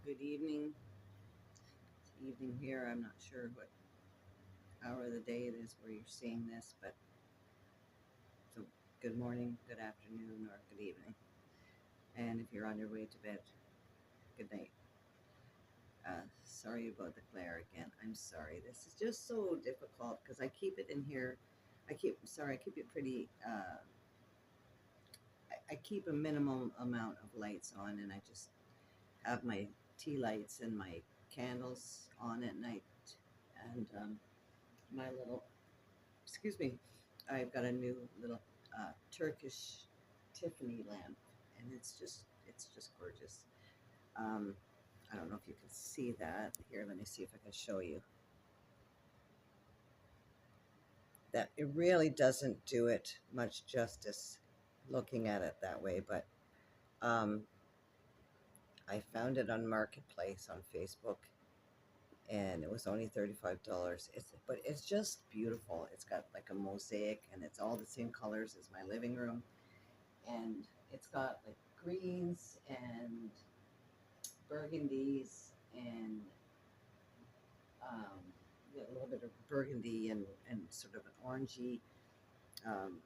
Good evening. It's evening here. I'm not sure what hour of the day it is where you're seeing this, but so good morning, good afternoon, or good evening. And if you're on your way to bed, good night. Sorry about the glare again. I'm sorry. This is just so difficult because I keep it in here. I keep it pretty, I keep a minimum amount of lights on and I just have my tea lights and my candles on at night and my little excuse me, I've got a new little Turkish Tiffany lamp, and it's just gorgeous. Um, I don't know if you can see that. Here, let me see if I can show you. That it really doesn't do it much justice looking at it that way, but um, I found it on Marketplace on Facebook, and it was only $35. It's just beautiful. It's got like a mosaic, and it's all the same colors as my living room, and it's got like greens and burgundies and um, a little bit of burgundy and sort of an orangey um,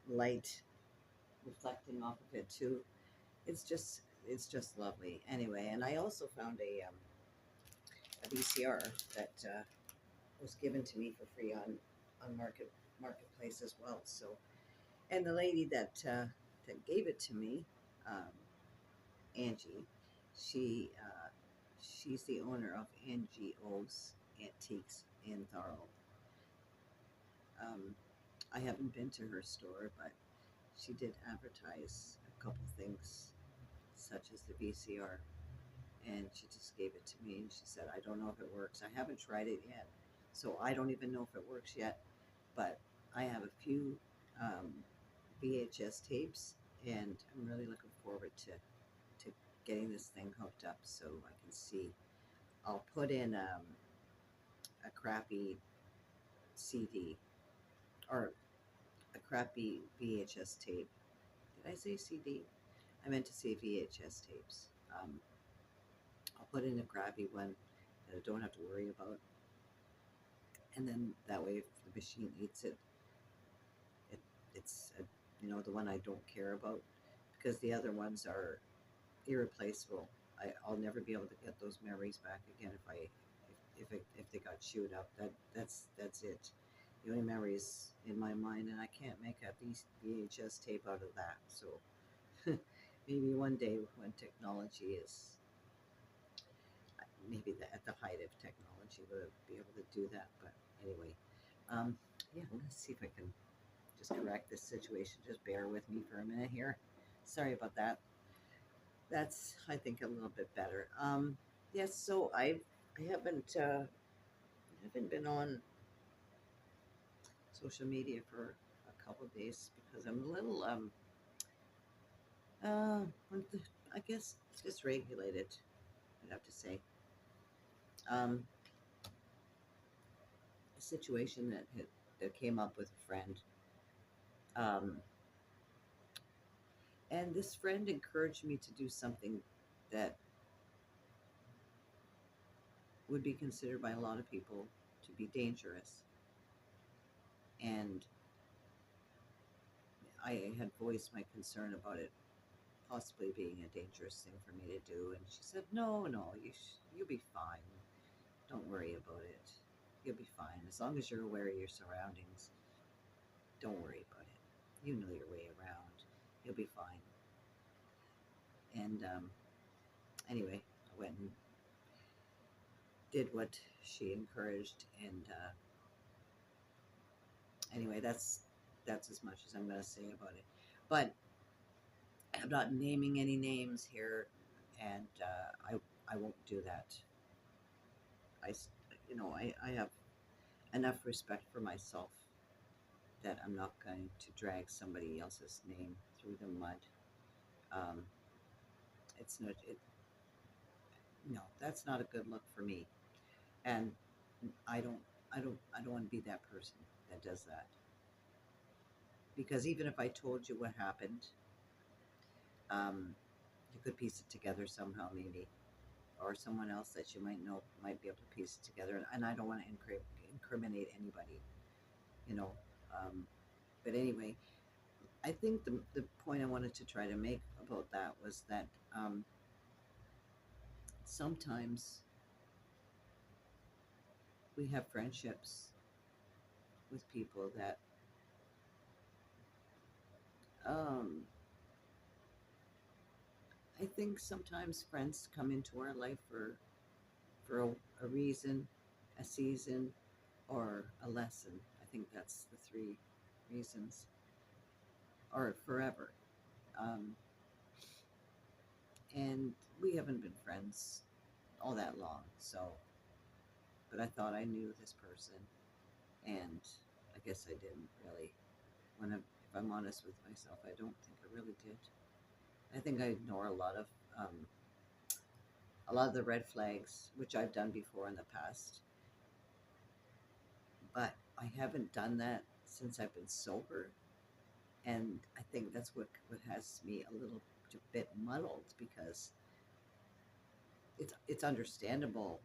light reflecting off of it too. It's just lovely. Anyway, and I also found a VCR that was given to me for free on marketplace as well. So, and the lady that gave it to me, um, Angie. She she's the owner of NGO's Antiques in Thorold. Um, I haven't been to her store, but she did advertise a couple things, such as the VCR, and she just gave it to me. And she said, "I don't know if it works. I haven't tried it yet, so I don't even know if it works yet. But I have a few um, VHS tapes, and I'm really looking forward to getting this thing hooked up so I can see. I'll put in a crappy CD or a crappy VHS tape. Did I say CD? I meant to say VHS tapes. I'll put in a crappy one that I don't have to worry about, and then that way, if the machine eats it, it it's the one I don't care about because the other ones are irreplaceable. I'll never be able to get those memories back again if they got chewed up. That's it. The only memories in my mind, and I can't make a VHS tape out of that. So maybe one day when technology is maybe at the height of technology, we'll be able to do that. But anyway, um, yeah, let's see if I can just correct this situation. Just bear with me for a minute here. Sorry about that. That's I think a little bit better. Yes, so I haven't been on social media for a couple of days because I'm a little uh I guess dysregulated. I'd have to say a situation that came up with a friend, um, and this friend encouraged me to do something that would be considered by a lot of people to be dangerous, and I had voiced my concern about it possibly being a dangerous thing for me to do. And she said, "No, no, you'll be fine. Don't worry about it. You'll be fine as long as you're aware of your surroundings. Don't worry about it. You know your way around. You'll be fine." And anyway, I went and did what she encouraged. And anyway, that's as much as I'm going to say about it. But I'm not naming any names here, and I won't do that. I I have enough respect for myself that I'm not going to drag somebody else's name through the mud. Um, it's not it. No, that's not a good look for me, and I don't, I don't want to be that person that does that. Because even if I told you what happened, you could piece it together somehow, maybe. or someone else that you might know might be able to piece it together. And I don't want to incriminate anybody, you know. Um, but anyway, I think the point I wanted to try to make about that was that sometimes we have friendships with people that um, I think sometimes friends come into our life for a reason, a season, or a lesson. I think that's the three reasons, or forever. Um, and we haven't been friends all that long, so, but I thought I knew this person, and I guess I didn't really. If I'm honest with myself, I don't think I really did. I think I ignore um, a lot of the red flags, which I've done before in the past, but I haven't done that since I've been sober, and I think that's what has me a little bit muddled because it's understandable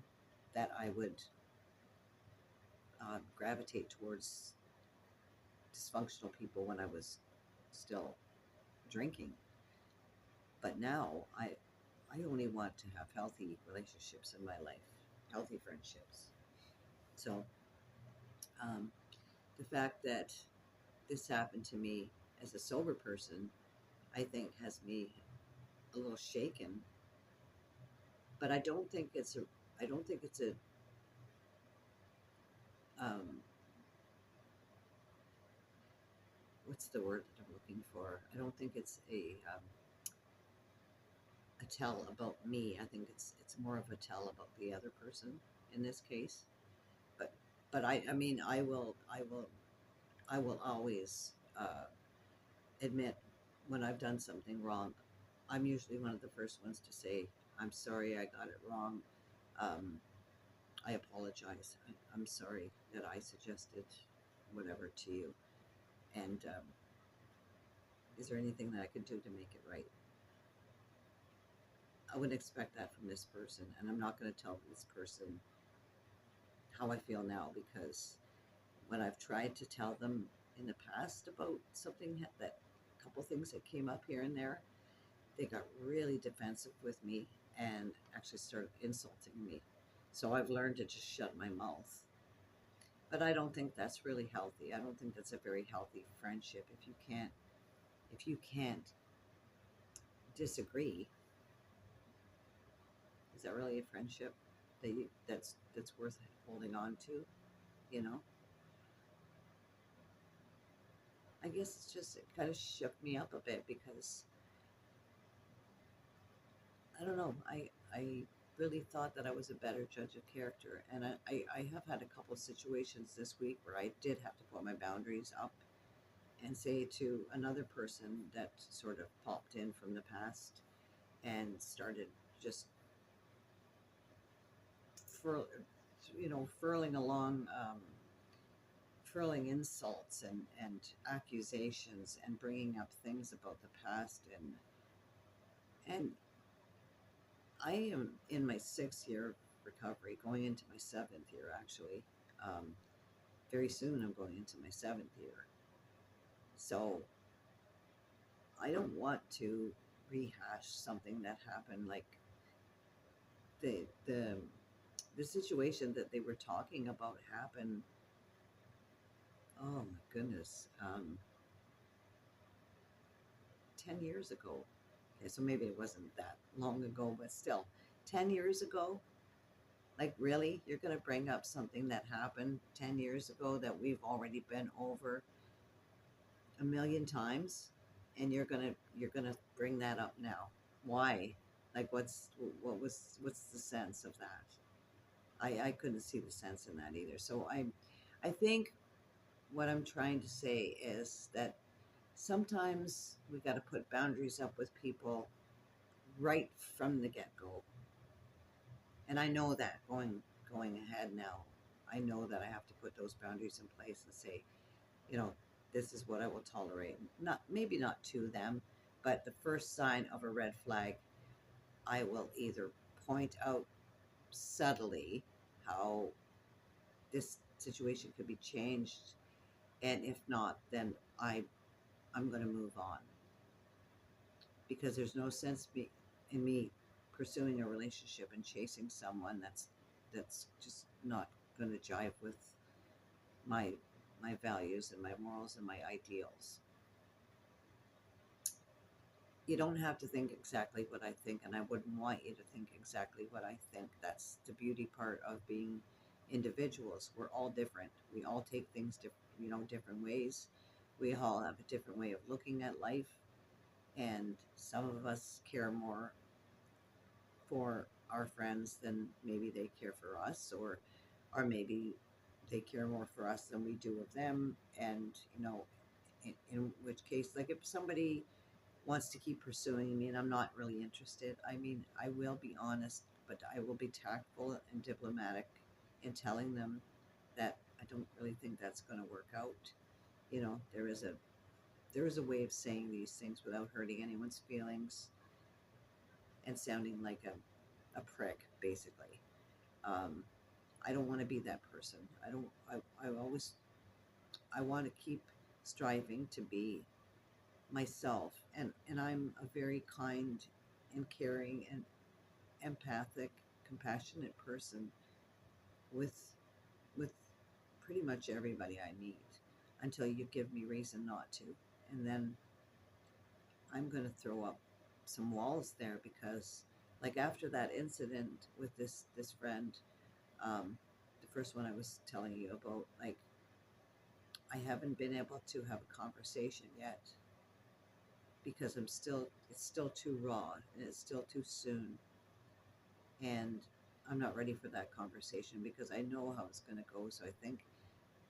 that I would gravitate towards dysfunctional people when I was still drinking, but now I only want to have healthy relationships in my life, healthy friendships. So um, the fact that this happened to me as a sober person, I think has me a little shaken. But I don't think it's a um, what's the word that I'm looking for? I don't think it's a tell about me. I think it's more of a tell about the other person in this case. But I mean I will always admit when I've done something wrong. I'm usually one of the first ones to say, I'm sorry, I got it wrong. Um, I apologize. I'm sorry that I suggested whatever to you. And is there anything that I could do to make it right? I would expect that from this person. And I'm not going to tell this person how I feel now because when I've tried to tell them in the past about something that a couple things that came up here and there, they got really defensive with me and actually started insulting me. So I've learned to just shut my mouth. But I don't think that's really healthy. I don't think that's a very healthy friendship if you can't disagree. Is that really a friendship that's worth holding on to, you know? I guess it's just it kind of shook me up a bit because I don't know. I really thought that I was a better judge of character, and I have had a couple of situations this week where I did have to put my boundaries up and say to another person that sort of popped in from the past and started just fur, furling along, furling insults and accusations and bringing up things about the past and I am in my 6th year of recovery, going into my 7th year actually. Um, very soon I'm going into my 7th year. So I don't want to rehash something that happened like the the the situation that they were talking about happened, oh my goodness, 10 years ago. Okay, so maybe it wasn't that long ago, but still 10 years ago. Like, really? You're going to bring up something that happened 10 years ago that we've already been over a million times, and you're going to bring that up now? Why? Like, what's the sense of that? I couldn't see the sense in that either. So I think what I'm trying to say is that sometimes we got to put boundaries up with people right from the get-go. And I know that going ahead now, I know that I have to put those boundaries in place and say, you know, this is what I will tolerate. Not maybe not to them, but the first sign of a red flag, I will either point out subtly how this situation could be changed, and if not, then I'm going to move on, because there's no sense in me pursuing a relationship and chasing someone that's just not going to jive with my my values and my morals and my ideals. You don't have to think exactly what I think, and I wouldn't want you to think exactly what I think. That's the beauty part of being individuals. We're all different. We all take things different ways. We all have a different way of looking at life, and some of us care more for our friends than maybe they care for us, or maybe they care more for us than we do of them. And in which case, like, if somebody wants to keep pursuing me and I'm not really interested, I mean, I will be honest, but I will be tactful and diplomatic in telling them that I don't really think that's going to work out. There is a way of saying these things without hurting anyone's feelings and sounding like a prick, basically. um, I don't want to be that person. I don't I always I want to keep striving to be myself, and I'm a very kind and caring and empathic, compassionate person with with pretty much everybody I meet, until you give me reason not to. And then I'm going to throw up some walls there, because, like, after that incident with this friend, the first one I was telling you about, like, I haven't been able to have a conversation yet, because it's still too raw and it's still too soon. And I'm not ready for that conversation because I know how it's going to go. So I think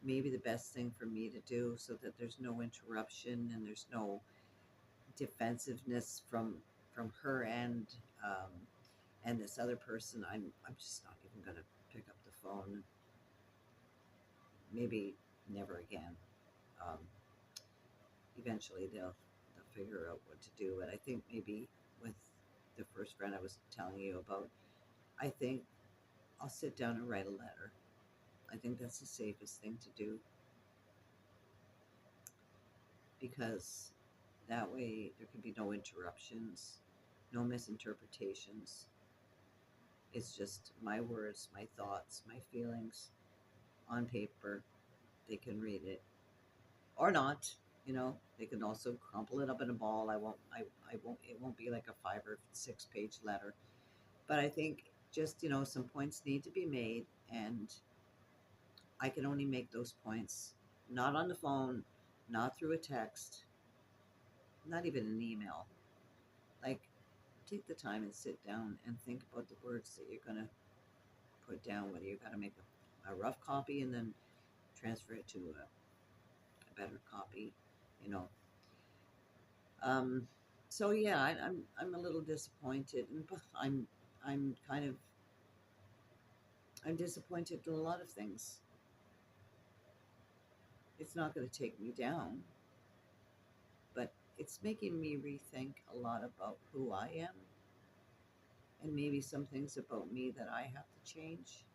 maybe the best thing for me to do, so that there's no interruption and there's no defensiveness from her end, um, and this other person, I'm just not even going to pick up the phone. Maybe never again. Um, Eventually they'll figure out what to do. But I think maybe with the first friend I was telling you about, I think I'll sit down and write a letter. I think that's the safest thing to do, because that way there can be no interruptions, no misinterpretations. It's just my words, my thoughts, my feelings on paper. They can read it or not. They can also crumple it up in a ball. I won't, it won't be like a 5 or 6 page letter. But I think just, some points need to be made, and I can only make those points not on the phone, not through a text, not even an email. Like, take the time and sit down and think about the words that you're going to put down, whether you're going to make a rough copy and then transfer it to a better copy, you know. Um, so yeah, I'm a little disappointed, and I'm kind of I'm disappointed in a lot of things. It's not going to take me down, but it's making me rethink a lot about who I am, and maybe some things about me that I have to change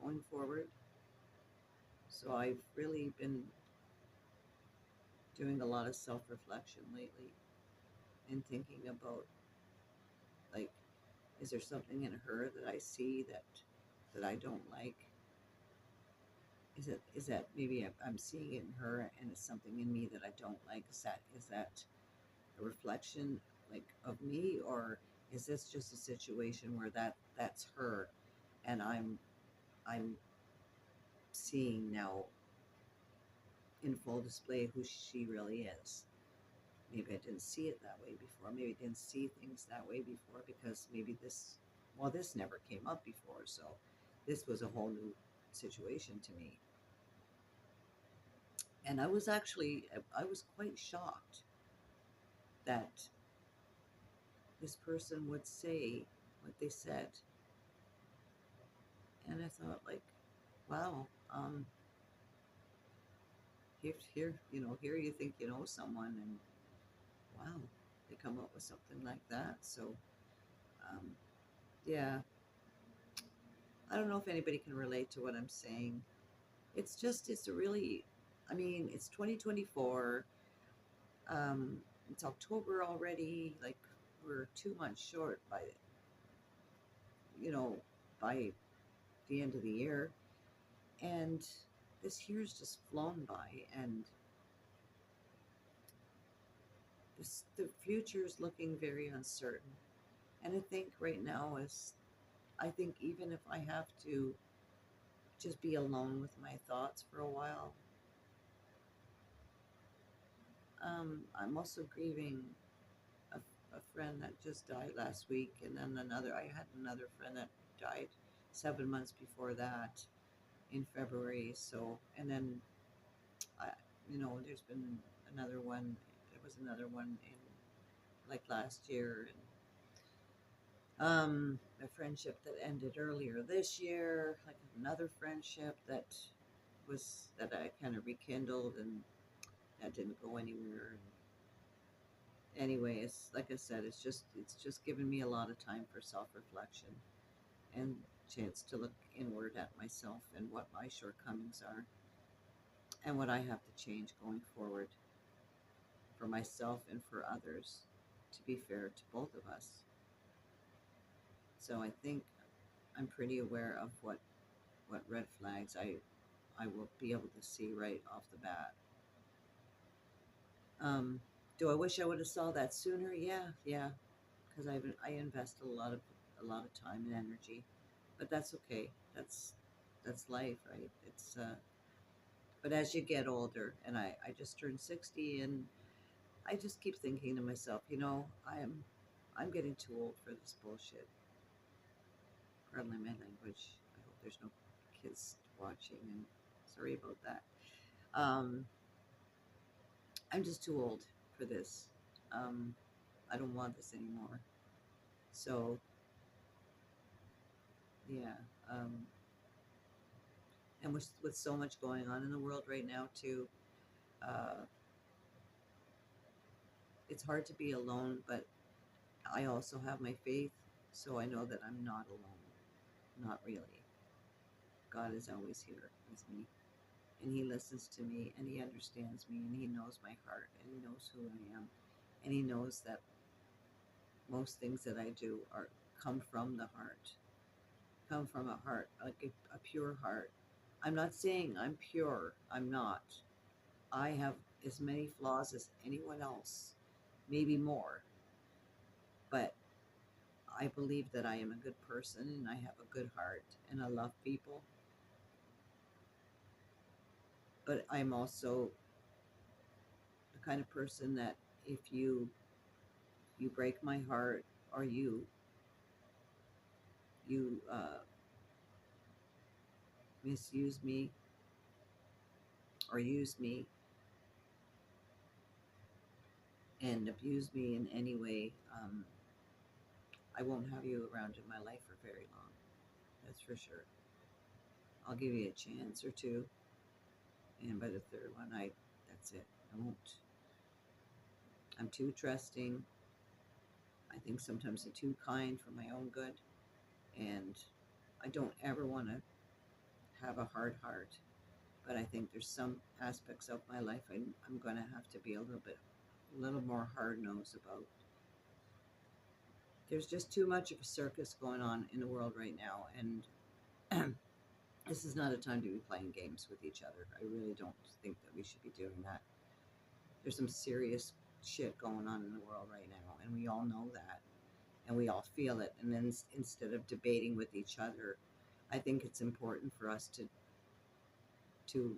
going forward. So I've really been doing a lot of self-reflection lately, and thinking about, like, is there something in her that I see that I don't like? Is that maybe I'm seeing it in her, and it's something in me that I don't like? Is that a reflection, like, of me, or is this just a situation where that's her, and I'm seeing now in full display who she really is? Maybe I didn't see it that way before. Maybe I didn't see things that way before, because maybe this never came up before. So this was a whole new situation to me. And I was quite shocked that this person would say what they said. And I thought, like, wow, here you think you know someone, and wow, they come up with something like that. So, um, yeah. I don't know if anybody can relate to what I'm saying. It's a really, I mean, it's 2024. Um, it's October already. Like, we're 2 months short you know, by the end of the year. And this year's just flown by. And the future is looking very uncertain. And I think right now I think even if I have to just be alone with my thoughts for a while, I'm also grieving a, a friend that just died last week, and then I had another friend that died 7 months before that in February. So, and then I, there's been another one. There was another one in like last year, and a friendship that ended earlier this year, like another friendship that I kind of rekindled, and that didn't go anywhere. And anyways, like I said, it's just given me a lot of time for self-reflection and chance to look inward at myself and what my shortcomings are and what I have to change going forward for myself and for others, to be fair to both of us. So I think I'm pretty aware of what red flags I will be able to see right off the bat. Um, do I wish I would have saw that sooner? Yeah, yeah, because I invested a lot of time and energy, but that's okay. That's life, right? But as you get older, and I just turned 60, and I just keep thinking to myself, I'm getting too old for this bullshit. Pardon my language. I hope there's no kids watching, and sorry about that. Um, I'm just too old for this. Um, I don't want this anymore. So yeah, and with so much going on in the world right now too, uh, it's hard to be alone. But I also have my faith, so I know that I'm not alone. Not really. God is always here with me, and He listens to me, and He understands me, and He knows my heart, and He knows who I am, and He knows that most things that I do are come from the heart, come from a heart, like a pure heart. I'm not saying I'm pure. I'm not. I have as many flaws as anyone else, maybe more, but I believe that I am a good person and I have a good heart and I love people. But I'm also the kind of person that if you break my heart, or you misuse me or use me and abuse me in any way, I won't have you around in my life for very long. That's for sure. I'll give you a chance or two, and by the third one, that's it. I won't. I'm too trusting. I think sometimes I'm too kind for my own good, and I don't ever want to have a hard heart. But I think there's some aspects of my life I'm going to have to be a little more hard nosed about. There's just too much of a circus going on in the world right now, and this is not a time to be playing games with each other. I really don't think that we should be doing that. There's some serious shit going on in the world right now, and we all know that, and we all feel it. And then instead of debating with each other, I think it's important for us to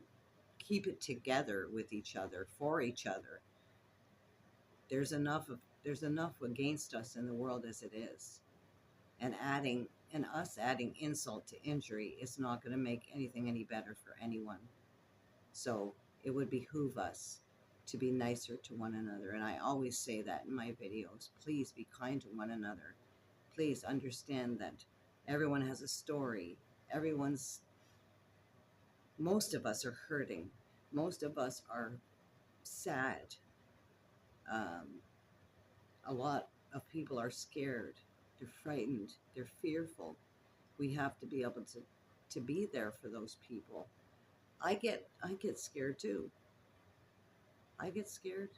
keep it together with each other, for each other. There's enough against us in the world as it is, and us adding insult to injury is not going to make anything any better for anyone. So it would behoove us to be nicer to one another. And I always say that in my videos. Please be kind to one another. Please understand that everyone has a story. Most of us are hurting. Most of us are sad. Um, a lot of people are scared. They're frightened. They're fearful. We have to be able to be there for those people. I get scared too. I get scared,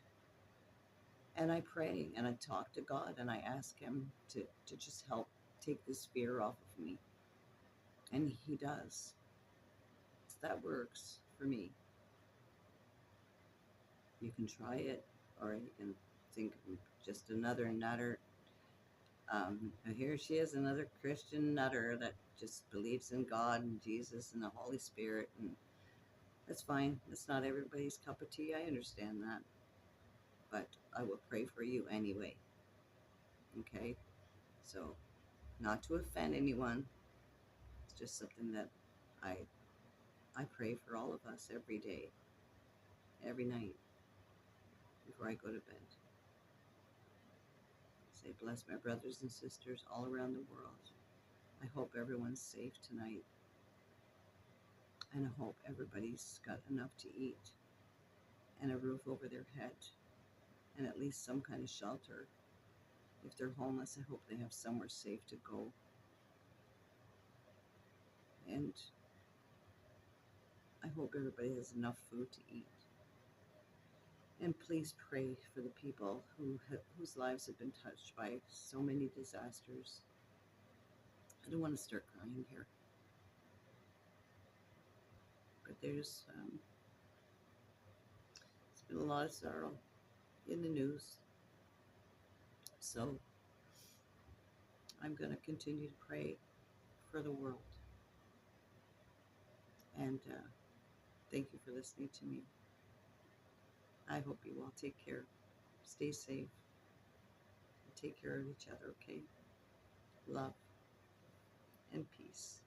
and I pray and I talk to God and I ask him to just help take this fear off of me. And he does. So that works for me. You can try it, or you can think of just another nutter. Here she is, another Christian nutter that just believes in God and Jesus and the Holy Spirit, and that's fine. It's not everybody's cup of tea. I understand that, but I will pray for you anyway. Okay, so not to offend anyone. It's just something that I I pray for all of us every day, every night before I go to bed. Say, bless my brothers and sisters all around the world. I hope everyone's safe tonight, and I hope everybody's got enough to eat and a roof over their head and at least some kind of shelter. If they're homeless, I hope they have somewhere safe to go. And I hope everybody has enough food to eat. And please pray for the people whose lives have been touched by so many disasters. I don't want to start crying here, but there's it's been a lot of sorrow in the news. So I'm going to continue to pray for the world. And thank you for listening to me. I hope you all take care. Stay safe. And take care of each other, okay? Love and peace.